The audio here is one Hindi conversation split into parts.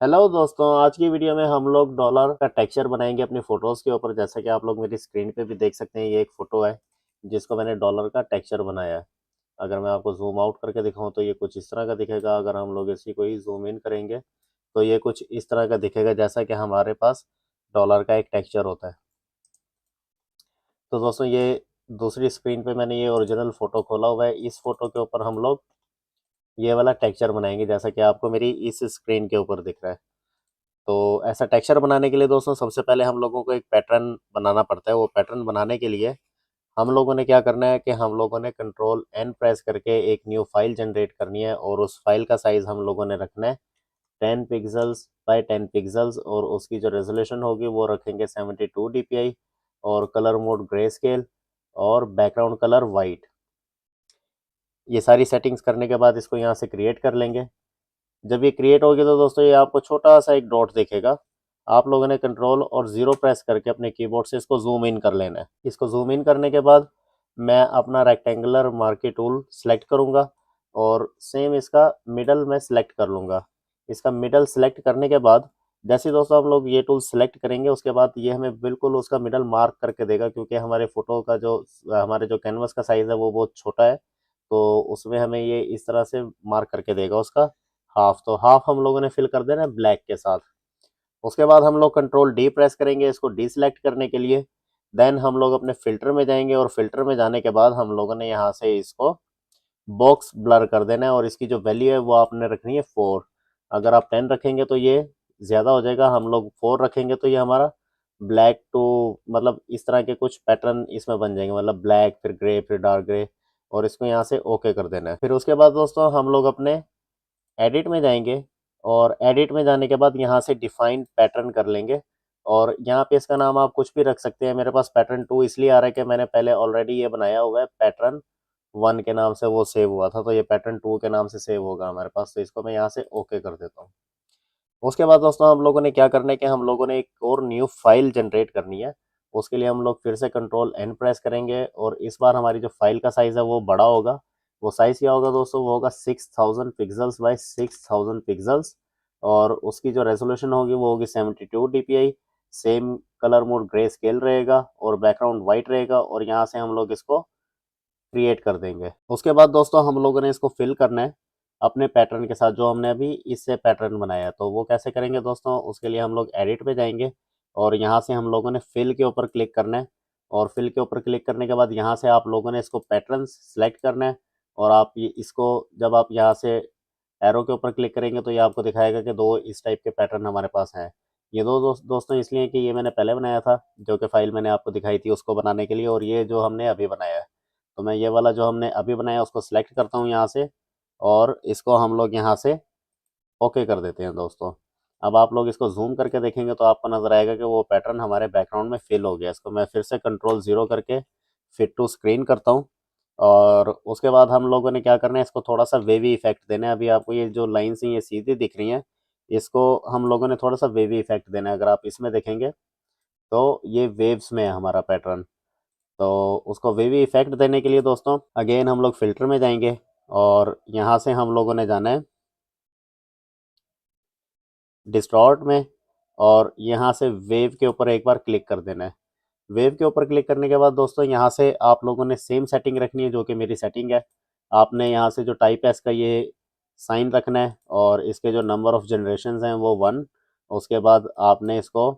हेलो दोस्तों, आज की वीडियो में हम लोग डॉलर का टेक्सचर बनाएंगे अपनी फोटोज़ के ऊपर। जैसा कि आप लोग मेरी स्क्रीन पे भी देख सकते हैं, ये एक फ़ोटो है जिसको मैंने डॉलर का टेक्सचर बनाया है। अगर मैं आपको ज़ूम आउट करके दिखाऊं तो ये कुछ इस तरह का दिखेगा। अगर हम लोग इसी को ही ज़ूम इन करेंगे तो ये कुछ इस तरह का दिखेगा, जैसा कि हमारे पास डॉलर का एक टेक्सचर होता है। तो दोस्तों, ये दूसरी स्क्रीन पे मैंने ये ओरिजिनल फ़ोटो खोला हुआ है। इस फ़ोटो के ऊपर हम लोग ये वाला टेक्सचर बनाएंगे, जैसा कि आपको मेरी इस स्क्रीन के ऊपर दिख रहा है। तो ऐसा टेक्सचर बनाने के लिए दोस्तों, सबसे पहले हम लोगों को एक पैटर्न बनाना पड़ता है। वो पैटर्न बनाने के लिए हम लोगों ने क्या करना है कि हम लोगों ने कंट्रोल एन प्रेस करके एक न्यू फाइल जनरेट करनी है, और उस फाइल का साइज हम लोगों ने रखना है 10 पिक्सल्स बाय 10 पिक्सल्स, और उसकी जो रेजोल्यूशन होगी वो रखेंगे 72 dpi, और कलर मोड ग्रे स्केल, और बैकग्राउंड कलर वाइट। ये सारी सेटिंग्स करने के बाद इसको यहाँ से क्रिएट कर लेंगे। जब ये क्रिएट होगी तो दोस्तों, ये आपको छोटा सा एक डॉट दिखेगा। आप लोगों ने कंट्रोल और ज़ीरो प्रेस करके अपने कीबोर्ड से इसको जूम इन कर लेना है। इसको जूम इन करने के बाद मैं अपना रेक्टेंगुलर मार्की टूल सेलेक्ट करूंगा, और सेम इसका मिडल में सेलेक्ट कर लूँगा। इसका मिडल सेलेक्ट करने के बाद जैसे ही दोस्तों हम लोग ये टूल सेलेक्ट करेंगे, उसके बाद ये हमें बिल्कुल उसका मिडल मार्क करके देगा, क्योंकि हमारे फ़ोटो का जो हमारे जो कैनवस का साइज़ है वो बहुत छोटा है। तो उसमें हमें ये इस तरह से मार्क करके देगा उसका हाफ। तो हाफ हम लोगों ने फिल कर देना है ब्लैक के साथ। उसके बाद हम लोग कंट्रोल डी प्रेस करेंगे इसको डीसेलेक्ट करने के लिए। देन हम लोग अपने फिल्टर में जाएंगे, और फिल्टर में जाने के बाद हम लोगों ने यहाँ से इसको बॉक्स ब्लर कर देना है, और इसकी जो वैल्यू है वो आपने रखनी है 4। अगर आप 10 रखेंगे तो ये ज़्यादा हो जाएगा, हम लोग 4 रखेंगे तो ये हमारा ब्लैक टू मतलब इस तरह के कुछ पैटर्न इसमें बन जाएंगे, मतलब ब्लैक फिर ग्रे फिर डार्क ग्रे। और इसको यहाँ से ओके कर देना है। फिर उसके बाद दोस्तों हम लोग अपने एडिट में जाएंगे, और एडिट में जाने के बाद यहाँ से डिफाइन पैटर्न कर लेंगे, और यहाँ पे इसका नाम आप कुछ भी रख सकते हैं। मेरे पास पैटर्न 2 इसलिए आ रहा है कि मैंने पहले ऑलरेडी ये बनाया हुआ है, पैटर्न 1 के नाम से वो सेव हुआ था, तो ये पैटर्न 2 के नाम से सेव होगा हमारे पास। तो इसको मैं यहाँ से ओके कर देता हूँ। उसके बाद दोस्तों हम लोगों ने क्या करना है कि हम लोगों ने एक और न्यू फाइल जनरेट करनी है। उसके लिए हम लोग फिर से कंट्रोल एन प्रेस करेंगे, और इस बार हमारी जो फाइल का साइज़ है वो बड़ा होगा। वो साइज़ क्या होगा दोस्तों, वो होगा 6000 पिक्सल्स बाय 6000 पिक्सल्स, और उसकी जो रेजोल्यूशन होगी वो होगी 72 dpi। Same colour mode grey scale रहेगा, और बैकग्राउंड वाइट रहेगा, और यहाँ से हम लोग इसको क्रिएट कर देंगे। उसके बाद दोस्तों हम लोगों ने इसको फिल करना है अपने पैटर्न के साथ, जो हमने अभी इससे पैटर्न बनाया है। तो वो कैसे करेंगे दोस्तों, उसके लिए हम लोग एडिट पे जाएंगे, और यहाँ से हम लोगों ने फिल के ऊपर क्लिक करना है। और फिल के ऊपर क्लिक करने के बाद यहाँ से आप लोगों ने इसको पैटर्न सेलेक्ट करना है। और आप ये इसको जब आप यहाँ से एरो के ऊपर क्लिक करेंगे तो ये आपको दिखाएगा कि दो इस टाइप के पैटर्न हमारे पास हैं। ये दो दोस्तों इसलिए कि ये मैंने पहले बनाया था, जो कि फाइल मैंने आपको दिखाई थी उसको बनाने के लिए, और ये जो हमने अभी बनाया है। तो मैं ये वाला जो हमने अभी बनाया उसको सिलेक्ट करता हूँ यहाँ से, और इसको हम लोग यहाँ से ओके कर देते हैं दोस्तों। अब आप लोग इसको जूम करके देखेंगे तो आपको नज़र आएगा कि वो पैटर्न हमारे बैकग्राउंड में फिल हो गया। इसको मैं फिर से कंट्रोल ज़ीरो करके फिट टू स्क्रीन करता हूँ। और उसके बाद हम लोगों ने क्या करना है, इसको थोड़ा सा वेवी इफेक्ट देना है। अभी आपको ये जो लाइन्स हैं ये सीधी दिख रही हैं, इसको हम लोगों ने थोड़ा सा वेवी इफेक्ट देना है। अगर आप इसमें देखेंगे तो ये वेव्स में है हमारा पैटर्न। तो उसको वेवी इफेक्ट देने के लिए दोस्तों अगेन हम लोग फिल्टर में जाएंगे, और यहाँ से हम लोगों ने जाना है डिस्टॉर्ट में, और यहाँ से वेव के ऊपर एक बार क्लिक कर देना है। वेव के ऊपर क्लिक करने के बाद दोस्तों यहाँ से आप लोगों ने सेम सेटिंग रखनी है जो कि मेरी सेटिंग है। आपने यहाँ से जो टाइप है इसका ये साइन रखना है, और इसके जो नंबर ऑफ जनरेशन हैं वो 1। उसके बाद आपने इसको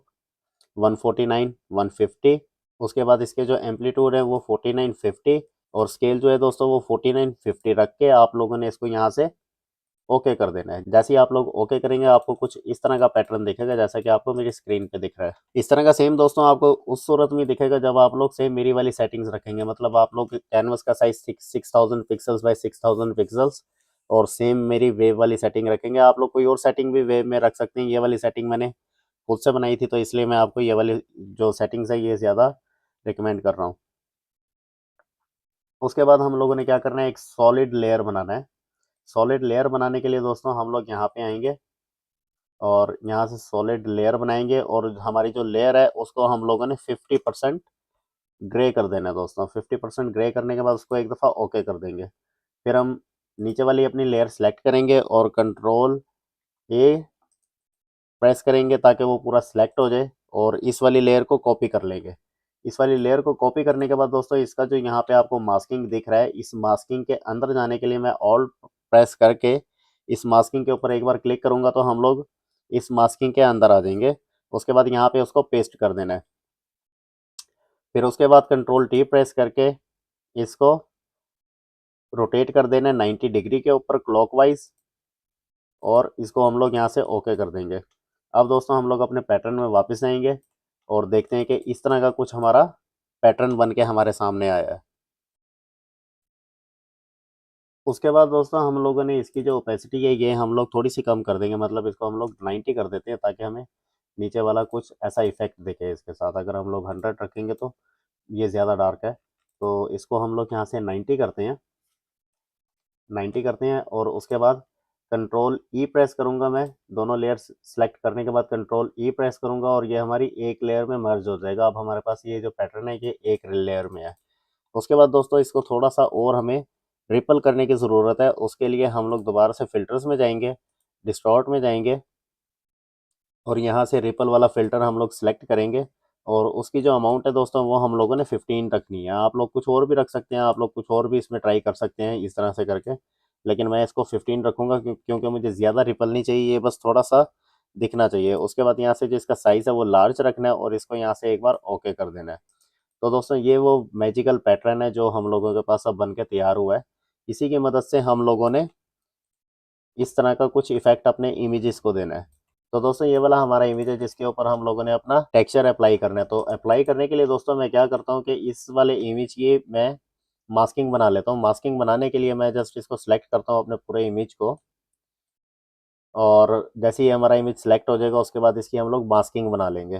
149 150। उसके बाद इसके जो एम्पलीट्यूड है वो 4950, और स्केल जो है दोस्तों वो 4950 रख के आप लोगों ने इसको यहाँ से ओके कर देना है। जैसे ही आप लोग ओके करेंगे आपको कुछ इस तरह का पैटर्न दिखेगा, जैसा कि आपको मेरी स्क्रीन पे दिख रहा है। इस तरह का सेम दोस्तों आपको उस सूरत में दिखेगा जब आप लोग सेम मेरी वाली सेटिंग्स रखेंगे। मतलब आप लोग कैनवस का साइज 6000 पिक्सल्स बाय 6000 पिक्सल्स, और सेम मेरी वेव वाली सेटिंग रखेंगे। आप लोग कोई और सेटिंग भी वेव में रख सकते हैं। ये वाली सेटिंग मैंने खुद से बनाई थी, तो इसलिए मैं आपको ये वाली जो सेटिंग्स है ये ज़्यादा रिकमेंड कर रहा हूँ। उसके बाद हम लोगों ने क्या करना है, एक सॉलिड लेयर बनाना है। सॉलिड लेयर बनाने के लिए दोस्तों हम लोग यहाँ पे आएंगे, और यहाँ से सॉलिड लेयर बनाएंगे, और हमारी जो लेयर है उसको हम लोगों ने 50% ग्रे कर देना है दोस्तों। 50% ग्रे करने के बाद उसको एक दफ़ा ओके कर देंगे। फिर हम नीचे वाली अपनी लेयर सेलेक्ट करेंगे, और कंट्रोल ए प्रेस करेंगे ताकि वो पूरा सिलेक्ट हो जाए और इस वाली लेयर को कॉपी कर लेंगे। इस वाली लेयर को कॉपी करने के बाद दोस्तों इसका जो यहाँ पे आपको मास्किंग दिख रहा है, इस मास्किंग के अंदर जाने के लिए मैं ऑल्ट प्रेस करके इस मास्किंग के ऊपर एक बार क्लिक करूंगा तो हम लोग इस मास्किंग के अंदर आ जाएंगे। उसके बाद यहाँ पे उसको पेस्ट कर देना है। फिर उसके बाद कंट्रोल टी प्रेस करके इसको रोटेट कर देना है 90 डिग्री के ऊपर क्लॉकवाइज और इसको हम लोग यहाँ से ओके कर देंगे। अब दोस्तों हम लोग अपने पैटर्न में वापस आएंगे और देखते हैं कि इस तरह का कुछ हमारा पैटर्न बन के हमारे सामने आया है। उसके बाद दोस्तों हम लोगों ने इसकी जो ओपेसिटी है ये हम लोग थोड़ी सी कम कर देंगे, मतलब इसको हम लोग 90 कर देते हैं ताकि हमें नीचे वाला कुछ ऐसा इफेक्ट दिखे इसके साथ। अगर हम लोग 100 रखेंगे तो ये ज़्यादा डार्क है, तो इसको हम लोग यहाँ से 90 करते हैं। 90 करते हैं और उसके बाद कंट्रोल ई प्रेस करूंगा मैं। दोनों लेयर्स सेलेक्ट करने के बाद कंट्रोल ई प्रेस करूंगा और ये हमारी एक लेयर में मर्ज हो जाएगा। अब हमारे पास ये जो पैटर्न है ये एक लेयर में है। उसके बाद दोस्तों इसको थोड़ा सा और हमें रिपल करने की ज़रूरत है। उसके लिए हम लोग दोबारा से फिल्टर्स में जाएंगे, डिस्टॉर्ट में जाएंगे और यहाँ से रिपल वाला फ़िल्टर हम लोग सेलेक्ट करेंगे और उसकी जो अमाउंट है दोस्तों वो हम लोगों ने 15 रखनी है। आप लोग कुछ और भी रख सकते हैं, आप लोग कुछ और भी इसमें ट्राई कर सकते हैं इस तरह से करके, लेकिन मैं इसको 15 रखूँगा क्योंकि मुझे ज़्यादा रिपल नहीं चाहिए, ये बस थोड़ा सा दिखना चाहिए। उसके बाद यहाँ से जो इसका साइज़ है वो लार्ज रखना है और इसको यहाँ से एक बार ओके कर देना है। तो दोस्तों ये वो मैजिकल पैटर्न है जो हम लोगों के पास अब बन के तैयार हुआ है। इसी की मदद से हम लोगों ने इस तरह का कुछ इफेक्ट अपने इमेजेस को देना है। तो दोस्तों ये वाला हमारा इमेज है जिसके ऊपर हम लोगों ने अपना टेक्सचर अप्लाई करना है। तो अप्लाई करने के लिए दोस्तों मैं क्या करता हूँ कि इस वाले इमेज की मैं मास्किंग बना लेता हूँ। मास्किंग बनाने के लिए मैं जस्ट इसको सिलेक्ट करता हूँ अपने पूरे इमेज को और जैसे ही हमारा इमेज सेलेक्ट हो जाएगा उसके बाद इसकी हम लोग मास्किंग बना लेंगे।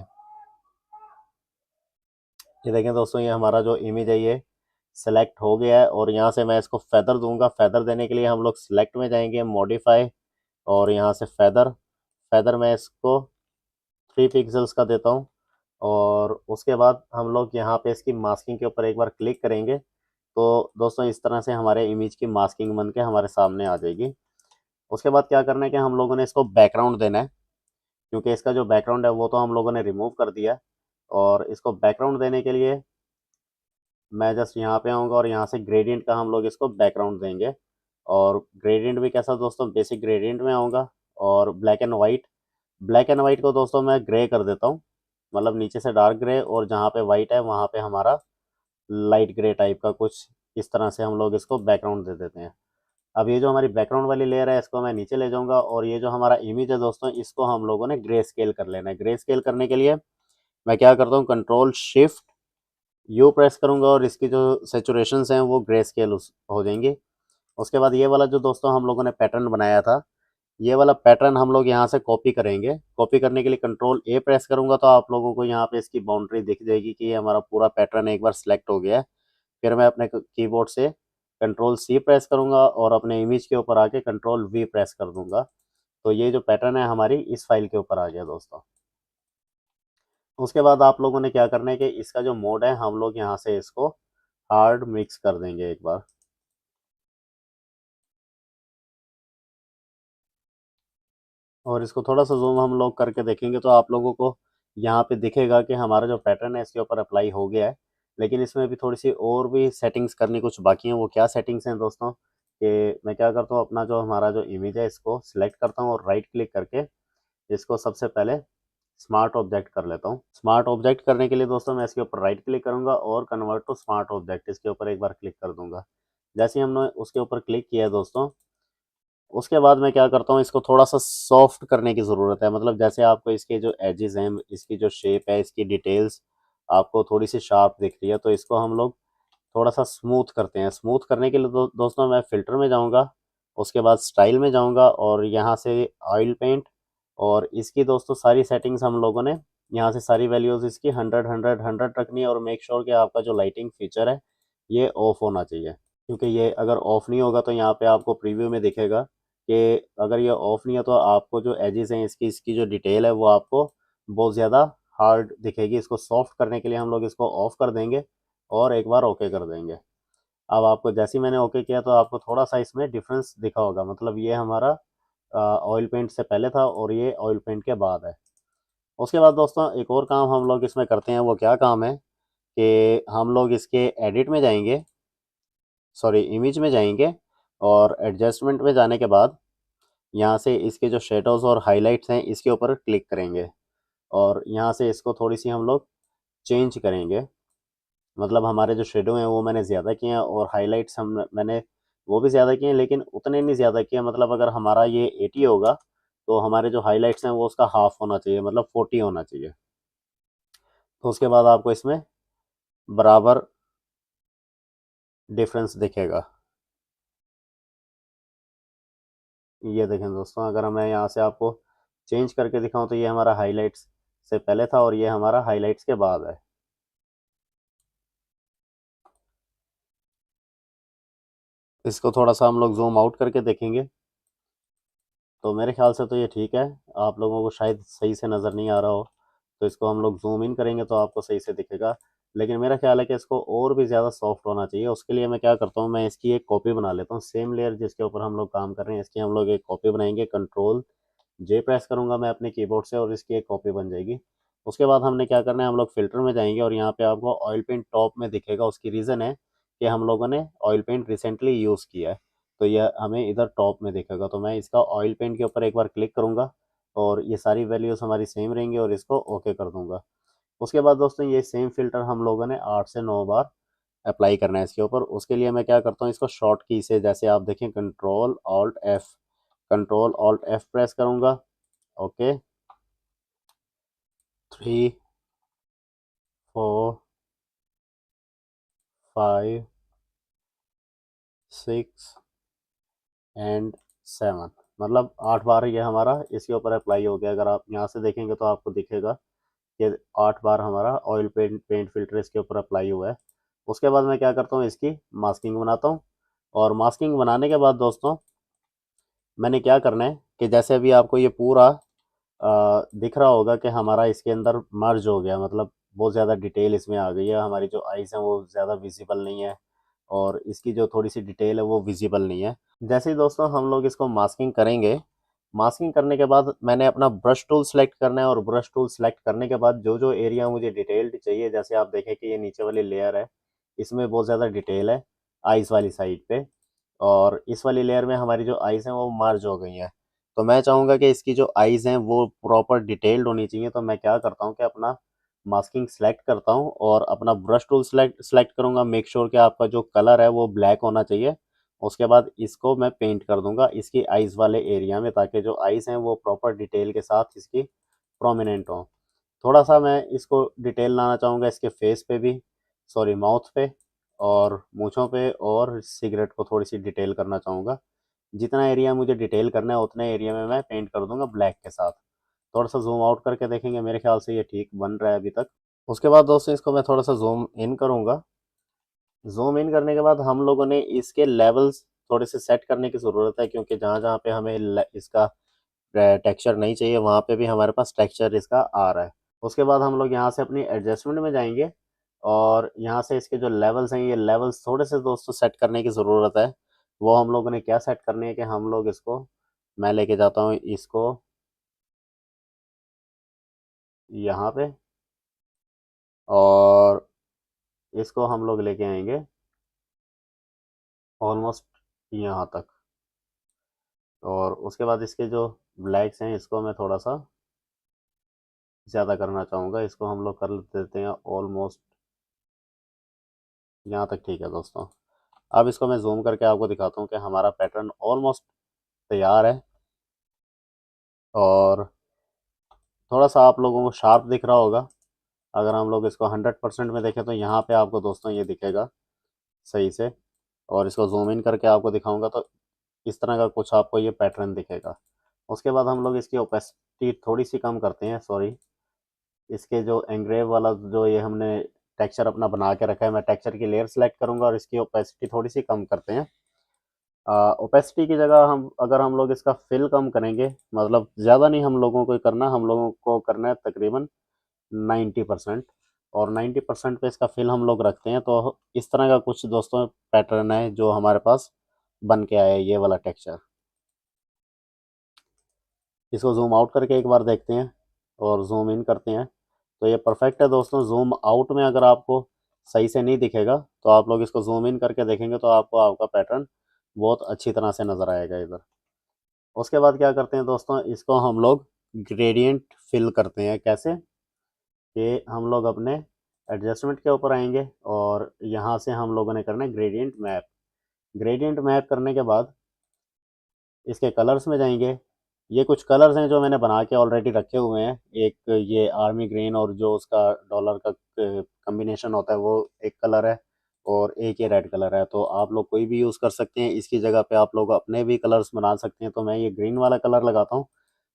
ये देखें दोस्तों ये हमारा जो इमेज है ये सेलेक्ट हो गया है और यहाँ से मैं इसको फेदर दूंगा। फेदर देने के लिए हम लोग सिलेक्ट में जाएंगे, मॉडिफाई और यहाँ से फेदर। फेदर मैं इसको 3 पिक्सल्स का देता हूँ और उसके बाद हम लोग यहाँ पे इसकी मास्किंग के ऊपर एक बार क्लिक करेंगे तो दोस्तों इस तरह से हमारे इमेज की मास्किंग बन के हमारे सामने आ जाएगी। उसके बाद क्या करना है कि हम लोगों ने इसको बैकग्राउंड देना है, क्योंकि इसका जो बैकग्राउंड है वो तो हम लोगों ने रिमूव कर दिया है। और इसको बैकग्राउंड देने के लिए मैं जस्ट यहाँ पे आऊँगा और यहाँ से ग्रेडियंट का हम लोग इसको बैकग्राउंड देंगे। और ग्रेडियंट भी कैसा दोस्तों, बेसिक ग्रेडियंट में आऊँगा और black and white. Black and white को दोस्तों मैं ग्रे कर देता हूँ, मतलब नीचे से डार्क ग्रे और जहाँ पे वाइट है वहाँ पे हमारा लाइट ग्रे टाइप का कुछ, इस तरह से हम लोग इसको बैकग्राउंड दे देते हैं। अब ये जो हमारी बैकग्राउंड वाली लेयर है इसको मैं नीचे ले जाऊंगा और ये जो हमारा इमेज है दोस्तों इसको हम लोगों ने ग्रे स्केल कर लेना है। ग्रे स्केल करने के लिए मैं क्या करता हूँ, कंट्रोल शिफ्ट यू प्रेस करूंगा और इसकी जो सेचुरेशंस हैं वो ग्रे स्केल हो जाएंगी। उसके बाद ये वाला जो दोस्तों हम लोगों ने पैटर्न बनाया था, ये वाला पैटर्न हम लोग यहाँ से कॉपी करेंगे। कॉपी करने के लिए कंट्रोल ए प्रेस करूंगा तो आप लोगों को यहाँ पे इसकी बाउंड्री दिख जाएगी कि ये हमारा पूरा पैटर्न एक बार सिलेक्ट हो गया है। फिर मैं अपने कीबोर्ड से कंट्रोल सी प्रेस करूंगा और अपने इमेज के ऊपर आके कंट्रोल वी प्रेस कर दूंगा। तो ये जो पैटर्न है हमारी इस फाइल के ऊपर आ गया दोस्तों। उसके बाद आप लोगों ने क्या करना है कि इसका जो मोड है हम लोग यहाँ से इसको हार्ड मिक्स कर देंगे एक बार। और इसको थोड़ा सा जूम हम लोग करके देखेंगे तो आप लोगों को यहाँ पे दिखेगा कि हमारा जो पैटर्न है इसके ऊपर अप्लाई हो गया है। लेकिन इसमें भी थोड़ी सी और भी सेटिंग्स करनी कुछ बाकी हैं। वो क्या सेटिंग्स हैं दोस्तों, कि मैं क्या करता हूँ, अपना जो हमारा जो इमेज है इसको सिलेक्ट करता हूँ और राइट क्लिक करके इसको सबसे पहले स्मार्ट ऑब्जेक्ट कर लेता हूँ। स्मार्ट ऑब्जेक्ट करने के लिए दोस्तों मैं इसके ऊपर राइट क्लिक करूंगा और कन्वर्ट टू स्मार्ट ऑब्जेक्ट इसके ऊपर एक बार क्लिक कर दूंगा। जैसे ही हमने उसके ऊपर क्लिक किया है दोस्तों, उसके बाद मैं क्या करता हूँ, इसको थोड़ा सा सॉफ्ट करने की ज़रूरत है। मतलब जैसे आपको इसके जो एजेस हैं, इसकी जो शेप है, इसकी डिटेल्स आपको थोड़ी सी शार्प दिख रही है तो इसको हम लोग थोड़ा सा स्मूथ करते हैं। स्मूथ करने के लिए दोस्तों मैं फ़िल्टर में जाऊँगा, उसके बाद स्टाइल में जाऊँगा और यहाँ से ऑयल पेंट और इसकी दोस्तों सारी सेटिंग्स हम लोगों ने यहाँ से सारी वैल्यूज़ इसकी 100 रखनी है और मेक श्योर कि आपका जो लाइटिंग फीचर है ये ऑफ होना चाहिए। क्योंकि ये अगर ऑफ़ नहीं होगा तो यहाँ पे आपको प्रीव्यू में दिखेगा कि अगर ये ऑफ़ नहीं है तो आपको जो एजेस हैं इसकी इसकी जो डिटेल है वो आपको बहुत ज़्यादा हार्ड दिखेगी। इसको सॉफ्ट करने के लिए हम लोग इसको ऑफ़ कर देंगे और एक बार ओके कर देंगे। अब आपको जैसे ही मैंने ओके किया तो आपको थोड़ा सा इसमें डिफरेंस दिखा होगा। मतलब ये हमारा ऑयल पेंट से पहले था और ये ऑयल पेंट के बाद है। उसके बाद दोस्तों एक और काम हम लोग इसमें करते हैं, वो क्या काम है कि हम लोग इसके एडिट में जाएंगे, सॉरी इमेज में जाएंगे, और एडजस्टमेंट में जाने के बाद यहाँ से इसके जो शेडोज़ और हाइलाइट्स हैं इसके ऊपर क्लिक करेंगे और यहाँ से इसको थोड़ी सी हम लोग चेंज करेंगे। मतलब हमारे जो शेडो हैं वो मैंने ज़्यादा किए हैं और हाइलाइट्स मैंने वो भी ज़्यादा किए हैं, लेकिन उतने नहीं ज़्यादा किए। मतलब अगर हमारा ये 80 होगा तो हमारे जो हाइलाइट्स हैं वो उसका हाफ होना चाहिए, मतलब 40 होना चाहिए। तो उसके बाद आपको इसमें बराबर डिफरेंस दिखेगा। ये देखें दोस्तों, अगर मैं यहाँ से आपको चेंज करके दिखाऊं तो ये हमारा हाइलाइट्स से पहले था और ये हमारा हाइलाइट्स के बाद है। इसको थोड़ा सा हम लोग जूम आउट करके देखेंगे तो मेरे ख्याल से तो ये ठीक है। आप लोगों को शायद सही से नज़र नहीं आ रहा हो, तो इसको हम लोग जूम इन करेंगे तो आपको सही से दिखेगा। लेकिन मेरा ख्याल है कि इसको और भी ज़्यादा सॉफ्ट होना चाहिए। उसके लिए मैं क्या करता हूँ, मैं इसकी एक कॉपी बना लेता हूँ। सेम लेयर जिसके ऊपर हम लोग काम कर रहे हैं इसकी हम लोग एक कॉपी बनाएंगे। कंट्रोल जे प्रेस करूँगा मैं अपने कीबोर्ड से और इसकी एक कॉपी बन जाएगी। उसके बाद हमने क्या करना है, हम लोग फ़िल्टर में जाएंगे और यहाँ पे आपको ऑयल पेंट टॉप में दिखेगा। उसकी रीज़न है कि हम लोगों ने ऑयल पेंट रिसेंटली यूज़ किया है, तो यह हमें इधर टॉप में दिखेगा। तो मैं इसका ऑयल पेंट के ऊपर एक बार क्लिक करूँगा और ये सारी वैल्यूज़ हमारी सेम रहेंगी और इसको ओके कर दूँगा। उसके बाद दोस्तों ये सेम फ़िल्टर हम लोगों ने 8 से 9 बार अप्लाई करना है इसके ऊपर। उसके लिए मैं क्या करता हूँ, इसको शॉर्ट की से जैसे आप देखें कंट्रोल ऑल्ट एफ प्रेस करूँगा। ओके, 3 4 5 6 एंड 7, मतलब 8 बार ये हमारा इसके ऊपर अप्लाई हो गया। अगर आप यहाँ से देखेंगे तो आपको दिखेगा कि 8 बार हमारा ऑयल पेंट फिल्टर इसके ऊपर अप्लाई हुआ है। उसके बाद मैं क्या करता हूँ, इसकी मास्किंग बनाता हूँ। और मास्किंग बनाने के बाद दोस्तों मैंने क्या करना है कि जैसे अभी आपको ये पूरा दिख रहा होगा कि हमारा इसके अंदर मर्ज हो गया, मतलब बहुत ज़्यादा डिटेल इसमें आ गई है। हमारी जो आइज़ हैं वो ज़्यादा विजिबल नहीं है और इसकी जो थोड़ी सी डिटेल है वो विजिबल नहीं है। जैसे ही दोस्तों हम लोग इसको मास्किंग करेंगे, मास्किंग करने के बाद मैंने अपना ब्रश टूल सेलेक्ट करना है और ब्रश टूल सेलेक्ट करने के बाद जो जो एरिया मुझे डिटेल्ड चाहिए, जैसे आप देखें कि ये नीचे वाली लेयर है इसमें बहुत ज़्यादा डिटेल है आइज़ वाली साइड पे, और इस वाली लेयर में हमारी जो आइज़ हैं वो मर्ज हो गई हैं। तो मैं चाहूँगा कि इसकी जो आइज़ हैं वो प्रॉपर डिटेल्ड होनी चाहिए। तो मैं क्या करता हूँ कि अपना मास्किंग सेलेक्ट करता हूँ और अपना ब्रश टूल सेलेक्ट करूँगा। मेक श्योर कि आपका जो कलर है वो ब्लैक होना चाहिए। उसके बाद इसको मैं पेंट कर दूंगा इसकी आइज़ वाले एरिया में, ताकि जो आइज़ हैं वो प्रॉपर डिटेल के साथ इसकी प्रोमिनेंट हो। थोड़ा सा मैं इसको डिटेल लाना चाहूँगा इसके फेस पे भी, सॉरी माउथ पे और मूँछों पे, और सिगरेट को थोड़ी सी डिटेल करना चाहूँगा। जितना एरिया मुझे डिटेल करना है उतने एरिया में मैं पेंट कर दूंगा ब्लैक के साथ। थोड़ा सा जूम आउट करके देखेंगे, मेरे ख्याल से ये ठीक बन रहा है अभी तक। उसके बाद दोस्तों इसको मैं थोड़ा सा जूम इन करूँगा। जूम इन करने के बाद हम लोगों ने इसके लेवल्स थोड़े से सेट करने की ज़रूरत है, क्योंकि जहाँ जहाँ पे हमें इसका टेक्सचर नहीं चाहिए वहाँ पे भी हमारे पास टेक्सचर इसका आ रहा है। उसके बाद हम लोग यहाँ से अपनी एडजस्टमेंट में जाएंगे और यहाँ से इसके जो लेवल्स हैं ये लेवल्स थोड़े से दोस्तों सेट करने की ज़रूरत है। वो हम लोगों ने क्या सेट करने है कि हम लोग इसको, मैं लेके जाता हूँ इसको यहाँ पे और इसको हम लोग लेके आएंगे ऑलमोस्ट यहाँ तक। और उसके बाद इसके जो ब्लैक्स हैं इसको मैं थोड़ा सा ज़्यादा करना चाहूँगा। इसको हम लोग कर देते हैं ऑलमोस्ट यहाँ तक। ठीक है दोस्तों, अब इसको मैं जूम करके आपको दिखाता हूँ कि हमारा पैटर्न ऑलमोस्ट तैयार है और थोड़ा सा आप लोगों को शार्प दिख रहा होगा। अगर हम लोग इसको 100% में देखें तो यहाँ पे आपको दोस्तों ये दिखेगा सही से, और इसको जूम इन करके आपको दिखाऊंगा तो इस तरह का कुछ आपको ये पैटर्न दिखेगा। उसके बाद हम लोग इसकी ओपेसिटी थोड़ी सी कम करते हैं, सॉरी इसके जो एंग्रेव वाला जो ये हमने टेक्सचर अपना बना के रखा है, मैं टेक्सचर की लेयर सेलेक्ट करूंगा और इसकी ओपेसिटी थोड़ी सी कम करते हैं। ओपेसिटी की जगह हम अगर हम लोग इसका फिल कम करेंगे, मतलब ज़्यादा नहीं हम लोगों को करना, हम लोगों को करना है तकरीबन 90%, और 90% पे इसका फिल हम लोग रखते हैं तो इस तरह का कुछ दोस्तों पैटर्न है जो हमारे पास बन के आया है, ये वाला टेक्सचर। इसको जूम आउट करके एक बार देखते हैं और जूम इन करते हैं, तो ये परफेक्ट है दोस्तों। जूम आउट में अगर आपको सही से नहीं दिखेगा तो आप लोग इसको जूम इन करके देखेंगे तो आपको आपका पैटर्न बहुत अच्छी तरह से नज़र आएगा इधर। उसके बाद क्या करते हैं दोस्तों, इसको हम लोग ग्रेडियंट फिल करते हैं। कैसे कि हम लोग अपने एडजस्टमेंट के ऊपर आएंगे और यहाँ से हम लोगों ने करना है ग्रेडियंट मैप। ग्रेडियंट मैप करने के बाद इसके कलर्स में जाएंगे। ये कुछ कलर्स हैं जो मैंने बना के ऑलरेडी रखे हुए हैं। एक ये आर्मी ग्रीन और जो उसका डॉलर का कम्बिनेशन होता है वो एक कलर है, और एक ये रेड कलर है। तो आप लोग कोई भी यूज़ कर सकते हैं, इसकी जगह पे आप लोग अपने भी कलर्स बना सकते हैं। तो मैं ये ग्रीन वाला कलर लगाता हूँ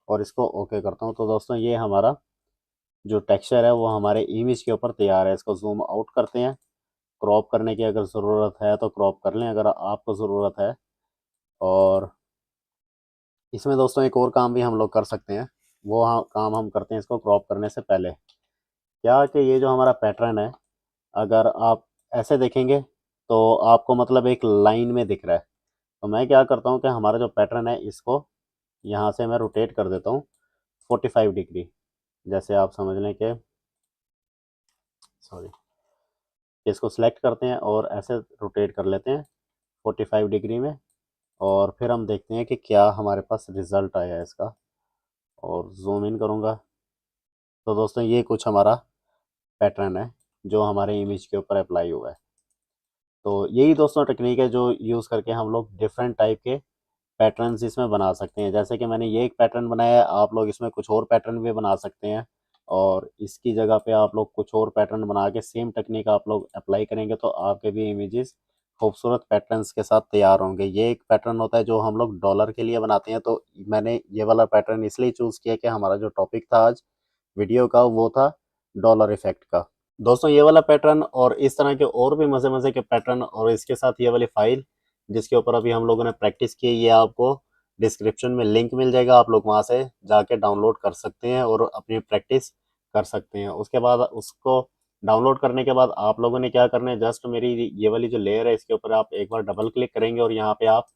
और इसको ओके करता हूँ। तो दोस्तों ये हमारा जो टेक्सचर है वो हमारे इमेज के ऊपर तैयार है। इसको जूम आउट करते हैं। क्रॉप करने की अगर ज़रूरत है तो क्रॉप कर लें अगर आपको ज़रूरत है। और इसमें दोस्तों एक और काम भी हम लोग कर सकते हैं, वो काम हम करते हैं इसको क्रॉप करने से पहले। क्या कि ये जो हमारा पैटर्न है, अगर आप ऐसे देखेंगे तो आपको मतलब एक लाइन में दिख रहा है। तो मैं क्या करता हूँ कि हमारा जो पैटर्न है इसको यहाँ से मैं रोटेट कर देता हूँ 45 डिग्री। जैसे आप समझ लें कि सॉरी, इसको सिलेक्ट करते हैं और ऐसे रोटेट कर लेते हैं 45 डिग्री में। और फिर हम देखते हैं कि क्या हमारे पास रिज़ल्ट आया है इसका, और जूम इन करूँगा। तो दोस्तों ये कुछ हमारा पैटर्न है जो हमारे इमेज के ऊपर अप्लाई हुआ है। तो यही दोस्तों टेक्निक है जो यूज़ करके हम लोग डिफरेंट टाइप के पैटर्न्स इसमें बना सकते हैं। जैसे कि मैंने ये एक पैटर्न बनाया है, आप लोग इसमें कुछ और पैटर्न भी बना सकते हैं, और इसकी जगह पे आप लोग कुछ और पैटर्न बना के सेम टेक्निक आप लोग अप्लाई करेंगे तो आपके भी इमेजेस खूबसूरत पैटर्न्स के साथ तैयार होंगे। ये एक पैटर्न होता है जो हम लोग डॉलर के लिए बनाते हैं। तो मैंने ये वाला पैटर्न इसलिए चूज़ किया कि हमारा जो टॉपिक था आज वीडियो का वो था डॉलर इफेक्ट का। दोस्तों ये वाला पैटर्न और इस तरह के और भी मज़े मज़े के पैटर्न और इसके साथ ये वाली फाइल जिसके ऊपर अभी हम लोगों ने प्रैक्टिस की, ये आपको डिस्क्रिप्शन में लिंक मिल जाएगा। आप लोग वहाँ से जाके डाउनलोड कर सकते हैं और अपनी प्रैक्टिस कर सकते हैं। उसके बाद उसको डाउनलोड करने के बाद आप लोगों ने क्या करना है, जस्ट मेरी ये वाली जो लेयर है इसके ऊपर आप एक बार डबल क्लिक करेंगे और यहाँ पे आप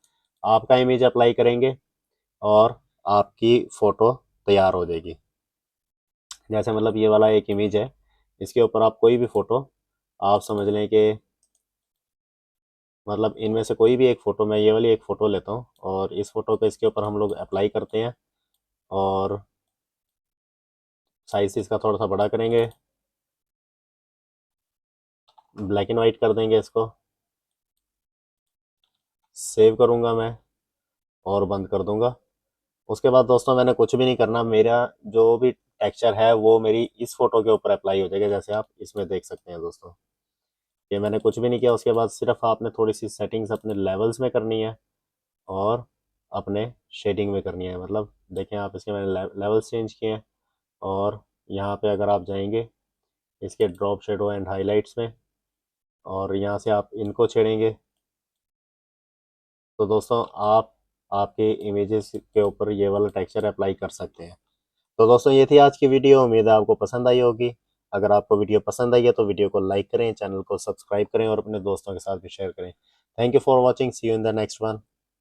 आपका इमेज अप्लाई करेंगे और आपकी फ़ोटो तैयार हो जाएगी। जैसे मतलब ये वाला एक इमेज है, इसके ऊपर आप कोई भी फ़ोटो आप समझ लें कि मतलब इनमें से कोई भी एक फ़ोटो, मैं ये वाली एक फ़ोटो लेता हूँ और इस फ़ोटो को इसके ऊपर हम लोग अप्लाई करते हैं और साइज़ इसका थोड़ा सा बड़ा करेंगे, ब्लैक एंड वाइट कर देंगे इसको, सेव करूँगा मैं और बंद कर दूँगा। उसके बाद दोस्तों मैंने कुछ भी नहीं करना, मेरा जो भी टेक्सचर है वो मेरी इस फ़ोटो के ऊपर अप्लाई हो जाएगा, जैसे आप इसमें देख सकते हैं दोस्तों। ये मैंने कुछ भी नहीं किया। उसके बाद सिर्फ आपने थोड़ी सी सेटिंग्स अपने लेवल्स में करनी है और अपने शेडिंग में करनी है। मतलब देखें आप, इसके मैंने लेवल्स चेंज किए हैं और यहाँ पे अगर आप जाएंगे इसके ड्रॉप शेडो एंड हाइलाइट्स में और यहाँ से आप इनको छेड़ेंगे तो दोस्तों आप आपके इमेजेस के ऊपर ये वाला टेक्सचर अप्लाई कर सकते हैं। तो दोस्तों ये थी आज की वीडियो, उम्मीद है आपको पसंद आई होगी। अगर आपको वीडियो पसंद आई है तो वीडियो को लाइक करें, चैनल को सब्सक्राइब करें और अपने दोस्तों के साथ भी शेयर करें। Thank you for watching, see you in the next one.